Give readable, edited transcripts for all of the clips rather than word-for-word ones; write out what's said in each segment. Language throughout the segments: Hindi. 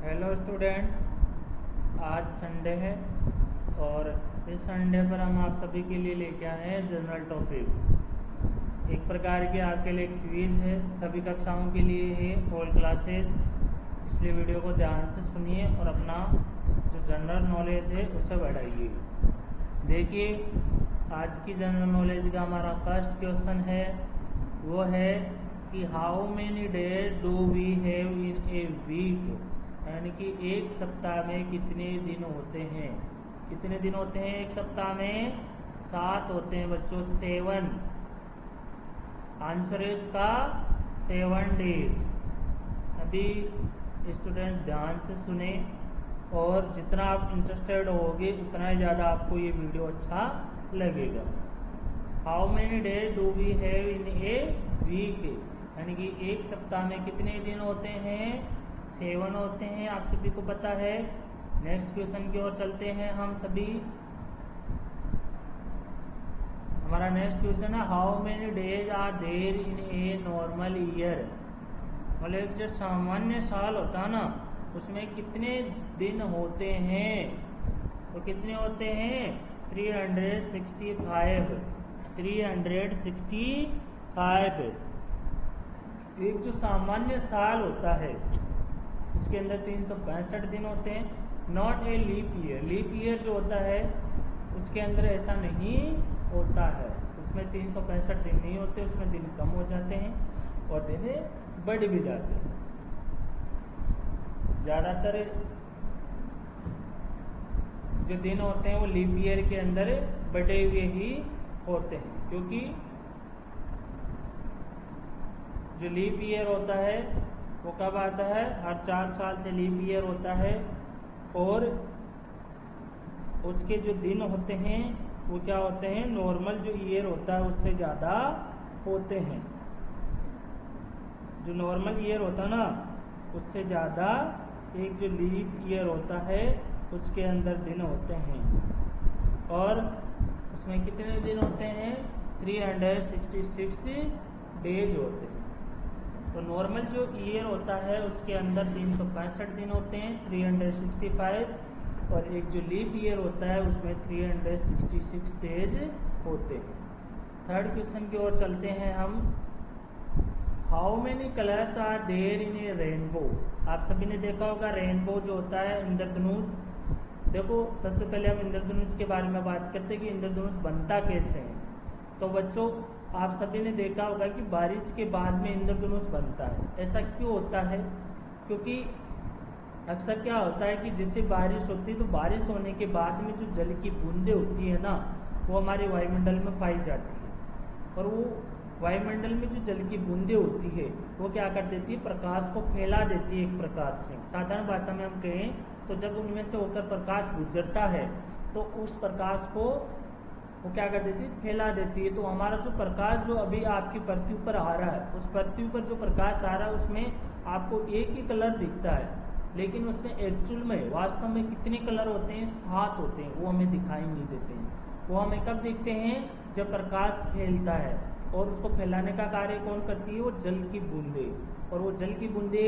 हेलो स्टूडेंट्स, आज संडे है और इस संडे पर हम आप सभी के लिए लेके आए हैं जनरल टॉपिक्स। एक प्रकार की आपके लिए क्विज है, सभी कक्षाओं के लिए है, ऑल क्लासेज। इसलिए वीडियो को ध्यान से सुनिए और अपना जो जनरल नॉलेज है उसे बढ़ाइए। देखिए, आज की जनरल नॉलेज का हमारा फर्स्ट क्वेश्चन है, वो है कि how many days do we have in a week, यानी कि एक सप्ताह में कितने दिन होते हैं। कितने दिन होते हैं एक सप्ताह में? 7 होते हैं बच्चों, 7। आंसर है इसका 7 डेज। सभी स्टूडेंट ध्यान से सुने और जितना आप इंटरेस्टेड होगे उतना ही ज़्यादा आपको ये वीडियो अच्छा लगेगा। How many days do we have in a week, यानी कि एक सप्ताह में कितने दिन होते हैं? 7 होते हैं, आप सभी को पता है। नेक्स्ट क्वेश्चन की ओर चलते हैं हम सभी। हमारा नेक्स्ट क्वेश्चन है, how many days are there in a normal year. मतलब जो सामान्य साल होता ना, उसमें कितने दिन होते हैं? तो कितने होते हैं? 365। 365। एक जो सामान्य साल होता है उसके अंदर 365 दिन होते हैं। Not a leap year. Leap year जो होता है उसके अंदर ऐसा नहीं होता है, उसमें 365 दिन नहीं होते, उसमें दिन कम हो जाते हैं और दिन बढ़ भी जाते हैं। ज़्यादातर जो दिन होते हैं वो लीप ईयर के अंदर बढ़े हुए ही होते हैं, क्योंकि जो लीप ईयर होता है वो कब आता है? हर 4 साल से लीप ईयर होता है और उसके जो दिन होते हैं वो क्या होते हैं? नॉर्मल जो ईयर होता है उससे ज़्यादा होते हैं। जो नॉर्मल ईयर होता है ना उससे ज़्यादा एक जो लीप ईयर होता है उसके अंदर दिन होते हैं। और उसमें कितने दिन होते हैं? 366 डेज होते हैं। तो नॉर्मल जो ईयर होता है उसके अंदर 365 दिन होते हैं, 365, और एक जो लीप ईयर होता है उसमें 366 डेज होते हैं। थर्ड क्वेश्चन की ओर चलते हैं हम। How many colours are there in a rainbow. आप सभी ने देखा होगा रेनबो जो होता है, इंद्रधनुष। देखो, सबसे पहले हम इंद्रधनुष के बारे में बात करते हैं कि इंद्रधनुष बनता कैसे है। तो बच्चों, आप सभी ने देखा होगा कि बारिश के बाद में इंद्रधनुष बनता है। ऐसा क्यों होता है? क्योंकि अक्सर क्या होता है कि जैसे बारिश होती है तो बारिश होने के बाद में जो जल की बूंदें होती है ना, वो हमारे वायुमंडल में पाई जाती है। और वो वायुमंडल में जो जल की बूंदें होती है वो क्या कर देती है? प्रकाश को फैला देती है एक प्रकार से। साधारण भाषा में हम कहें तो जब उनमें से होकर प्रकाश गुजरता है तो उस प्रकाश को वो क्या कर देती है? फैला देती है। तो हमारा जो प्रकाश जो अभी आपकी पृथ्वी पर आ रहा है, उस पृथ्वी पर जो प्रकाश आ रहा है उसमें आपको एक ही कलर दिखता है, लेकिन उसमें एक्चुअल में वास्तव में कितने कलर होते हैं? 7 होते हैं। वो हमें दिखाई नहीं देते हैं। वो हमें कब दिखते हैं? जब प्रकाश फैलता है। और उसको फैलाने का कार्य कौन करती है? वो जल की बूंदे। और वो जल की बूंदे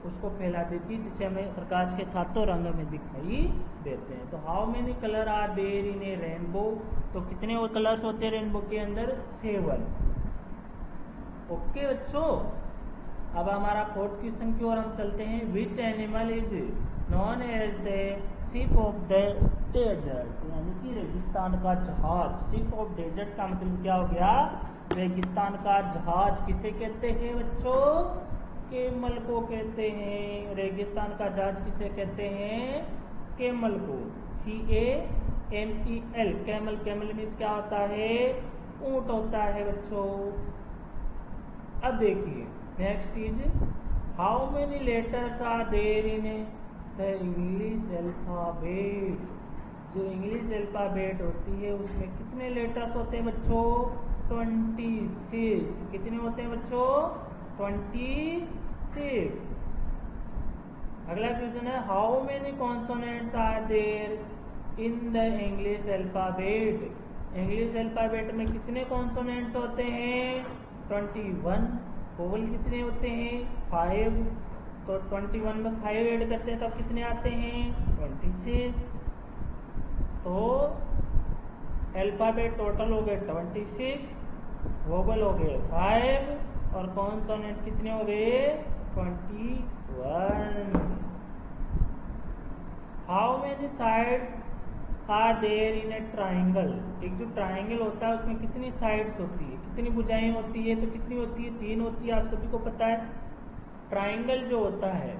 उसको फैला देती है, जिससे हमें प्रकाश के 7 रंग में दिखाई देते हैं। तो how many colour are there in a rainbow. तो कितने और कलर्स होते हैं रेनबो के अंदर? 7। ओके बच्चों, अब हमारा फोर्थ क्वेश्चन की ओर हम चलते हैं। Which animal is known as the ship of the desert, यानी कि रेगिस्तान का जहाज। शिप ऑफ डेजर्ट का मतलब क्या हो गया? रेगिस्तान का जहाज। किसे कहते हैं बच्चों? केमल को कहते हैं। रेगिस्तान का जहाज किसे कहते हैं? केमल को। CAMEL, camel. कैमल मीन्स क्या होता है? ऊंट होता है बच्चों। अब देखिए, next is how many letters are there in the English alphabet. जो इंग्लिश अल्फाबेट होती है उसमें कितने लेटर्स होते हैं बच्चों? 26। कितने होते हैं बच्चों? 26। अगला क्वेश्चन है, how many consonants are there in the English alphabet. English alphabet में कितने कॉन्सोनेंट्स होते हैं? 21। वोवल कितने होते हैं? 5। तो 21 में 5 ऐड करते हैं तो कितने आते हैं 26। तो अल्फाबेट टोटल हो गए 26, वोवल हो गए 5 और कॉन्सोनेंट कितने हो गए 21। How many sides are there in a triangle. एक जो ट्राइंगल होता है उसमें कितनी साइड्स होती है, कितनी भुजाएं होती है, तो कितनी होती है 3 होती है, आप सभी को पता है। ट्राइंगल जो होता है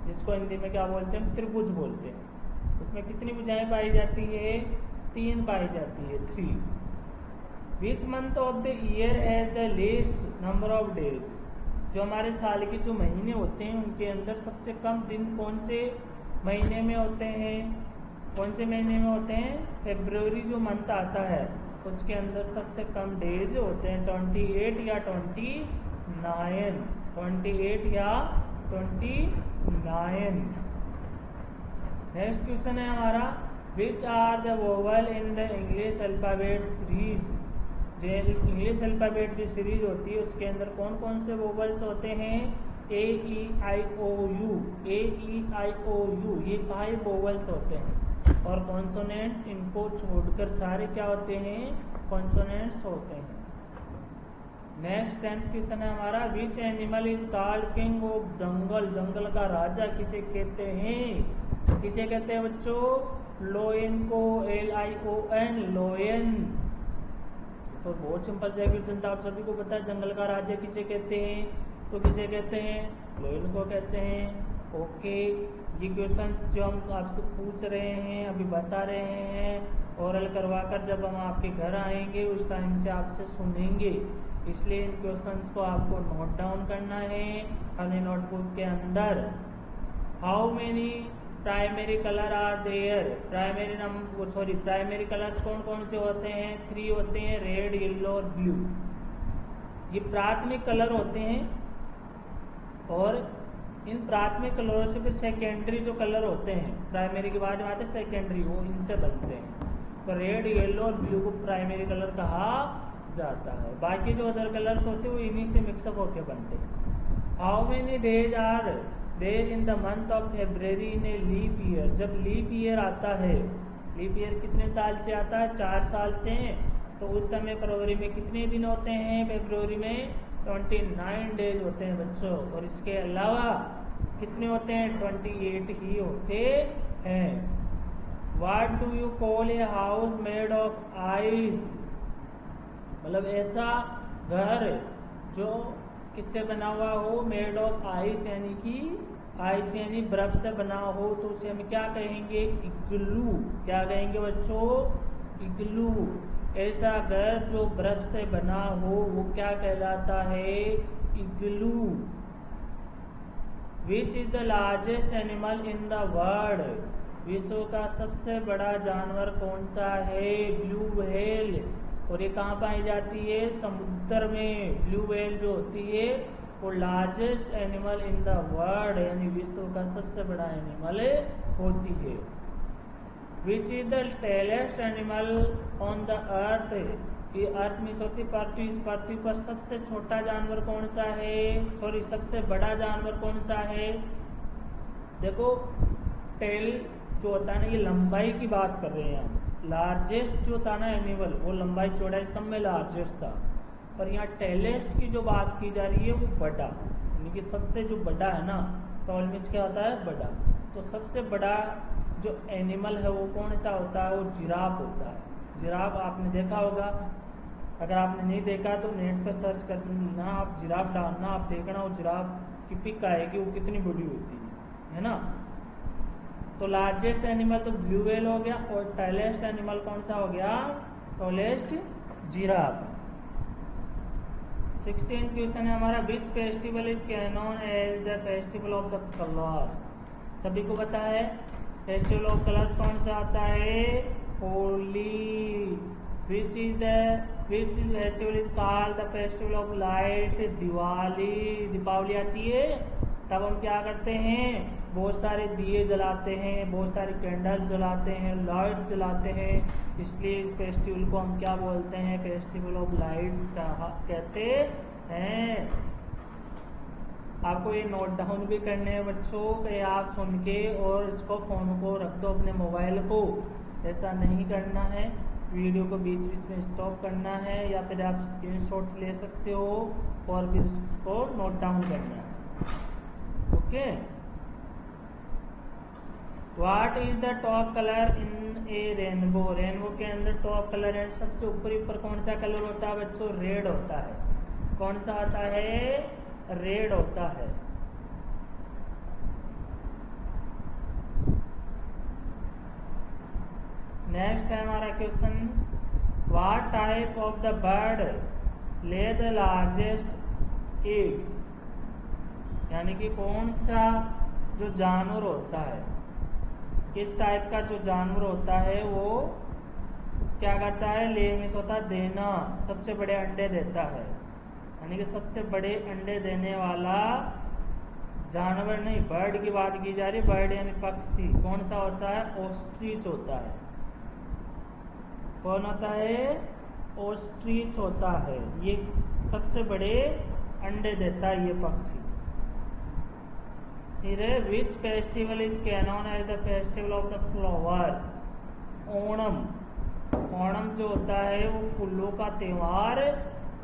जिसको हिंदी में क्या बोलते हैं त्रिभुज बोलते हैं, उसमें कितनी भुजाएं पाई जाती है 3 पाई जाती है 3। Which month of the year has the least number of days. जो हमारे साल के जो महीने होते हैं उनके अंदर सबसे कम दिन कौन से महीने में होते हैं, कौन से महीने में होते हैं फरवरी जो मंथ आता है उसके अंदर सबसे कम डेज होते हैं 28 या 29, 28 या 29। नेक्स्ट क्वेश्चन है हमारा which are the vowel in the English alphabet series. जो इंग्लिश अल्फाबेट की सीरीज होती है उसके अंदर कौन कौन से वोवल्स होते हैं A-E-I-O-U, A-E-I-O-U, ये 5 वोवल्स होते हैं और कॉन्सोनेंट्स इनको छोड़कर सारे क्या होते हैं कॉन्सोनेंट्स होते हैं। नेक्स्ट 10th क्वेश्चन है हमारा which animal is called king of jungle. जंगल का राजा किसे कहते हैं, किसे कहते हैं बच्चों लोयन को, L-I-O-N, लोयन। तो बहुत सिंपल सा क्वेश्चन था, आप सभी को पता है जंगल का राजा किसे कहते हैं, तो किसे कहते हैं लोयन को कहते हैं। ओके, ये क्वेश्चंस जो हम आपसे पूछ रहे हैं अभी बता रहे हैं ओरल करवाकर जब हम आपके घर आएंगे उस टाइम से आपसे सुनेंगे, इसलिए इन क्वेश्चंस को आपको नोट डाउन करना है अपने नोटबुक के अंदर। How many primary colour are there. Primary colours कौन कौन से होते हैं 3 होते हैं, रेड, येलो और ब्लू। ये प्राथमिक कलर होते हैं और इन प्राथमिक कलरों से फिर सेकेंडरी जो कलर होते हैं प्राइमरी के बाद में आते हैं सेकेंडरी, वो इनसे बनते हैं। तो रेड, येलो और ब्लू को प्राइमरी कलर कहा जाता है, बाकी जो अदर कलर्स होते हैं वो इन्हीं से मिक्सअप होकर बनते हैं। How many days are there in the month of February in a leap year. जब लीप ईयर आता है, लीप ईयर कितने साल से आता है 4 साल से, तो उस समय फरवरी में कितने दिन होते हैं फरवरी में 29 डेज होते हैं बच्चों, और इसके अलावा कितने होते हैं 28 ही होते हैं। What do you call a house made of ice. मतलब ऐसा घर जो किससे बना हुआ हो मेड ऑफ आइस, यानी कि आइस यानी बर्फ से बना हो, तो उसे हम क्या कहेंगे इग्लू। क्या कहेंगे बच्चों इग्लू। ऐसा घर जो बर्फ से बना हो वो क्या कहलाता है igloo. Which is the largest animal in the world. विश्व का सबसे बड़ा जानवर कौन सा है ब्लू व्हेल, और ये कहाँ पाई जाती है समुद्र में। ब्लू व्हेल जो होती है वो largest animal in the world यानी विश्व का सबसे बड़ा एनिमल होती है। Which is the tallest animal on the earth. ये अर्थ में होती पृथ्वी पर सबसे छोटा जानवर कौन सा है, सबसे बड़ा जानवर कौन सा है। देखो टेल जो होता है ना ये लंबाई की बात कर रहे हैं हम, लार्जेस्ट जो था ना एनिमल वो लंबाई चौड़ाई सब में लार्जेस्ट था, पर यहाँ टेलेस्ट की जो बात की जा रही है वो बड़ा, यानी कि सबसे जो बड़ा है ना, टॉल मीन्स क्या होता है बड़ा। तो सबसे बड़ा जो एनिमल है वो कौन सा होता है वो जिराफ होता है। जिराफ आपने देखा होगा, अगर आपने नहीं देखा तो नेट पर सर्च करना आप जिराफ डालना, आप देखना वो जिराफ की पिक आएगी वो कितनी बड़ी होती है ना। तो लार्जेस्ट एनिमल तो ब्लू व्हेल हो गया, और टॉलेस्ट एनिमल कौन सा हो गया टॉलेस्ट जिराफ। 16th क्वेश्चन है हमारा which festival is known as the festival of the colours. सभी को पता है फेस्टिवल ऑफ कलर्स कौन सा आता है Holi. Which festival is called the festival of light. Diwali, Deepavali आती है तब हम क्या करते हैं बहुत सारे दिए जलाते हैं, बहुत सारे कैंडल्स जलाते हैं, लाइट्स जलाते हैं, इसलिए इस फेस्टिवल को हम क्या बोलते हैं फेस्टिवल ऑफ लाइट्स कहते हैं। आपको ये नोट डाउन भी करने हैं बच्चों कि आप सुन के और इसको फ़ोन को रख दो अपने मोबाइल को, ऐसा नहीं करना है। वीडियो को बीच बीच में स्टॉप करना है या फिर आप स्क्रीनशॉट ले सकते हो और फिर उसको नोट डाउन करना है। Okay, what is the top colour in a rainbow? Rainbow के अंदर टॉप कलर है, सबसे ऊपर कौन सा कलर होता है बच्चों? रेड होता है। कौन सा आता है? रेड होता है। नेक्स्ट है हमारा question, what type of the bird ले द लार्जेस्ट एग्स? यानी कि कौन सा जो जानवर होता है, किस टाइप का जो जानवर होता है वो क्या करता है? ले मीन्स होता है देना, सबसे बड़े अंडे देता है। यानी कि सबसे बड़े अंडे देने वाला जानवर नहीं, बर्ड की बात की जा रही है। बर्ड यानी पक्षी कौन सा होता है? ऑस्ट्रिच होता है। कौन होता है? ऑस्ट्रिच होता है। ये सबसे बड़े अंडे देता है ये पक्षी। फिर which festival is known as the festival of the flowers? Onam. Onam जो होता है वो फूलों का त्योहार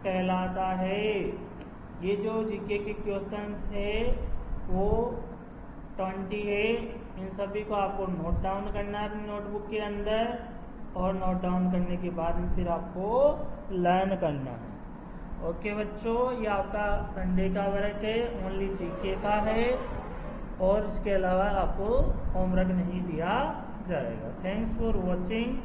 कहलाता है। ये जो जीके के क्वेश्चंस है वो 20 है। इन सभी को आपको नोट डाउन करना है अपनी नोटबुक के अंदर, और नोट डाउन करने के बाद फिर आपको लर्न करना है। ओके बच्चों, ये आपका संडे का वर्क है, ओनली जीके का है, और इसके अलावा आपको होमवर्क नहीं दिया जाएगा। Thanks for watching.